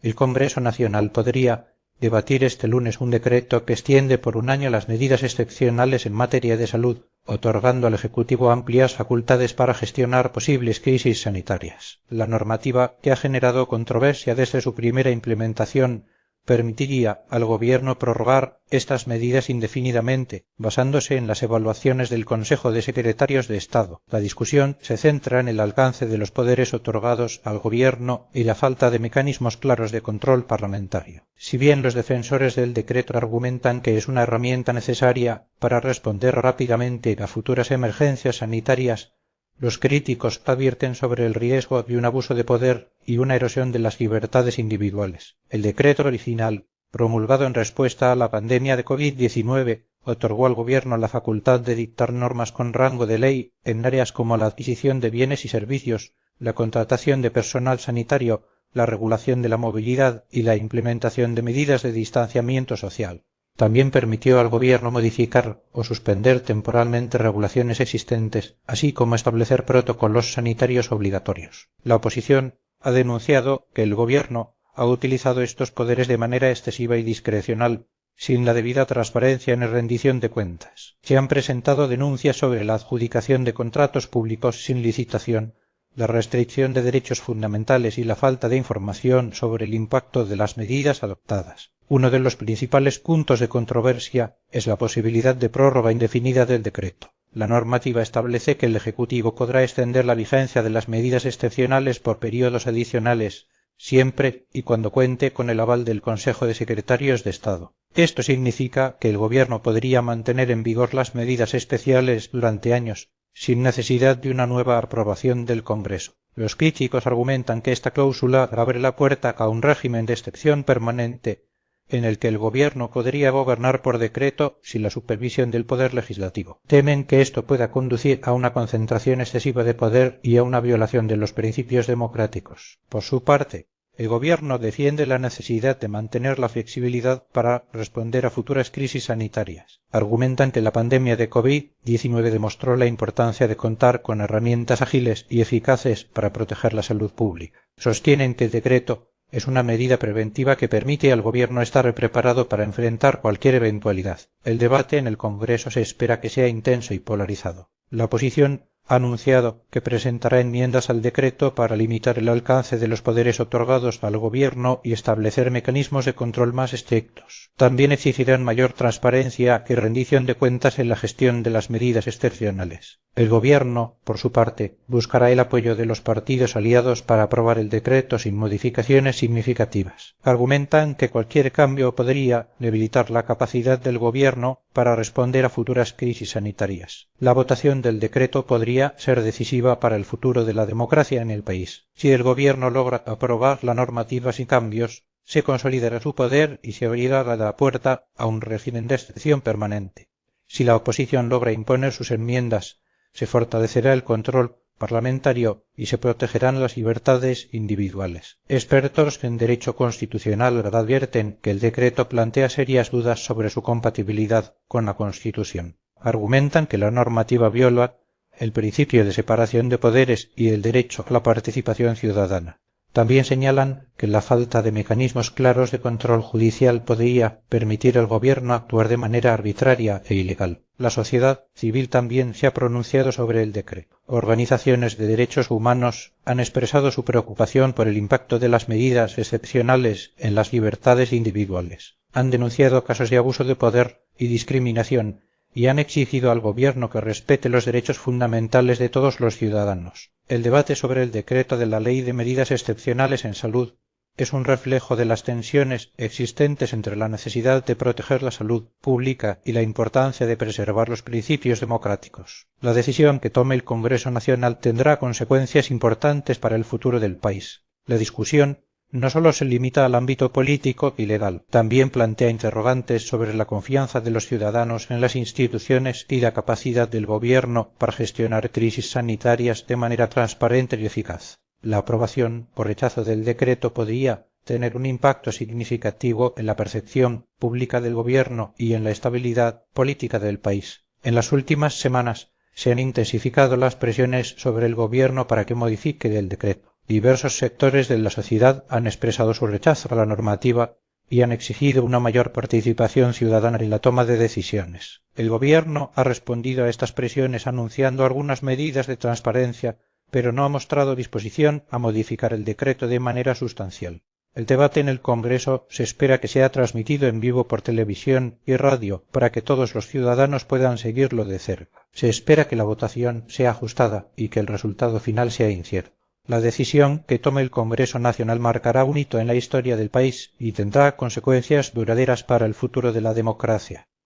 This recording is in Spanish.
El Congreso Nacional podría debatir este lunes un decreto que extiende por un año las medidas excepcionales en materia de salud, otorgando al Ejecutivo amplias facultades para gestionar posibles crisis sanitarias. La normativa, que ha generado controversia desde su primera implementación, permitiría al Gobierno prorrogar estas medidas indefinidamente, basándose en las evaluaciones del Consejo de Secretarios de Estado. La discusión se centra en el alcance de los poderes otorgados al Gobierno y la falta de mecanismos claros de control parlamentario. Si bien los defensores del decreto argumentan que es una herramienta necesaria para responder rápidamente a futuras emergencias sanitarias, los críticos advierten sobre el riesgo de un abuso de poder y una erosión de las libertades individuales. El decreto original, promulgado en respuesta a la pandemia de COVID-19, otorgó al Gobierno la facultad de dictar normas con rango de ley en áreas como la adquisición de bienes y servicios, la contratación de personal sanitario, la regulación de la movilidad y la implementación de medidas de distanciamiento social. También permitió al Gobierno modificar o suspender temporalmente regulaciones existentes, así como establecer protocolos sanitarios obligatorios. La oposición ha denunciado que el Gobierno ha utilizado estos poderes de manera excesiva y discrecional, sin la debida transparencia ni rendición de cuentas. Se han presentado denuncias sobre la adjudicación de contratos públicos sin licitación, la restricción de derechos fundamentales y la falta de información sobre el impacto de las medidas adoptadas. Uno de los principales puntos de controversia es la posibilidad de prórroga indefinida del decreto. La normativa establece que el Ejecutivo podrá extender la vigencia de las medidas excepcionales por periodos adicionales, siempre y cuando cuente con el aval del Consejo de Secretarios de Estado. Esto significa que el Gobierno podría mantener en vigor las medidas especiales durante años, sin necesidad de una nueva aprobación del Congreso. Los críticos argumentan que esta cláusula abre la puerta a un régimen de excepción permanente en el que el Gobierno podría gobernar por decreto sin la supervisión del Poder Legislativo. Temen que esto pueda conducir a una concentración excesiva de poder y a una violación de los principios democráticos. Por su parte, el Gobierno defiende la necesidad de mantener la flexibilidad para responder a futuras crisis sanitarias. Argumentan que la pandemia de COVID-19 demostró la importancia de contar con herramientas ágiles y eficaces para proteger la salud pública. Sostienen que el decreto es una medida preventiva que permite al Gobierno estar preparado para enfrentar cualquier eventualidad. El debate en el Congreso se espera que sea intenso y polarizado. La oposición ha anunciado que presentará enmiendas al decreto para limitar el alcance de los poderes otorgados al Gobierno y establecer mecanismos de control más estrictos. También exigirán mayor transparencia y rendición de cuentas en la gestión de las medidas excepcionales. El Gobierno, por su parte, buscará el apoyo de los partidos aliados para aprobar el decreto sin modificaciones significativas. Argumentan que cualquier cambio podría debilitar la capacidad del Gobierno para responder a futuras crisis sanitarias. La votación del decreto podría ser decisiva para el futuro de la democracia en el país. Si el Gobierno logra aprobar la normativa sin cambios, se consolidará su poder y se abrirá la puerta a un régimen de excepción permanente. Si la oposición logra imponer sus enmiendas, se fortalecerá el control parlamentario y se protegerán las libertades individuales. Expertos en derecho constitucional advierten que el decreto plantea serias dudas sobre su compatibilidad con la Constitución. Argumentan que la normativa viola el principio de separación de poderes y el derecho a la participación ciudadana. También señalan que la falta de mecanismos claros de control judicial podría permitir al Gobierno actuar de manera arbitraria e ilegal. La sociedad civil también se ha pronunciado sobre el decreto. Organizaciones de derechos humanos han expresado su preocupación por el impacto de las medidas excepcionales en las libertades individuales. Han denunciado casos de abuso de poder y discriminación y han exigido al Gobierno que respete los derechos fundamentales de todos los ciudadanos. El debate sobre el decreto de la Ley de Medidas Excepcionales en Salud es un reflejo de las tensiones existentes entre la necesidad de proteger la salud pública y la importancia de preservar los principios democráticos. La decisión que tome el Congreso Nacional tendrá consecuencias importantes para el futuro del país. La discusión no solo se limita al ámbito político y legal, también plantea interrogantes sobre la confianza de los ciudadanos en las instituciones y la capacidad del Gobierno para gestionar crisis sanitarias de manera transparente y eficaz. La aprobación o rechazo del decreto podría tener un impacto significativo en la percepción pública del Gobierno y en la estabilidad política del país. En las últimas semanas se han intensificado las presiones sobre el Gobierno para que modifique el decreto. diversos sectores de la sociedad han expresado su rechazo a la normativa y han exigido una mayor participación ciudadana en la toma de decisiones. El Gobierno ha respondido a estas presiones anunciando algunas medidas de transparencia, pero no ha mostrado disposición a modificar el decreto de manera sustancial. El debate en el Congreso se espera que sea transmitido en vivo por televisión y radio para que todos los ciudadanos puedan seguirlo de cerca. Se espera que la votación sea ajustada y que el resultado final sea incierto. La decisión que tome el Congreso Nacional marcará un hito en la historia del país y tendrá consecuencias duraderas para el futuro de la democracia.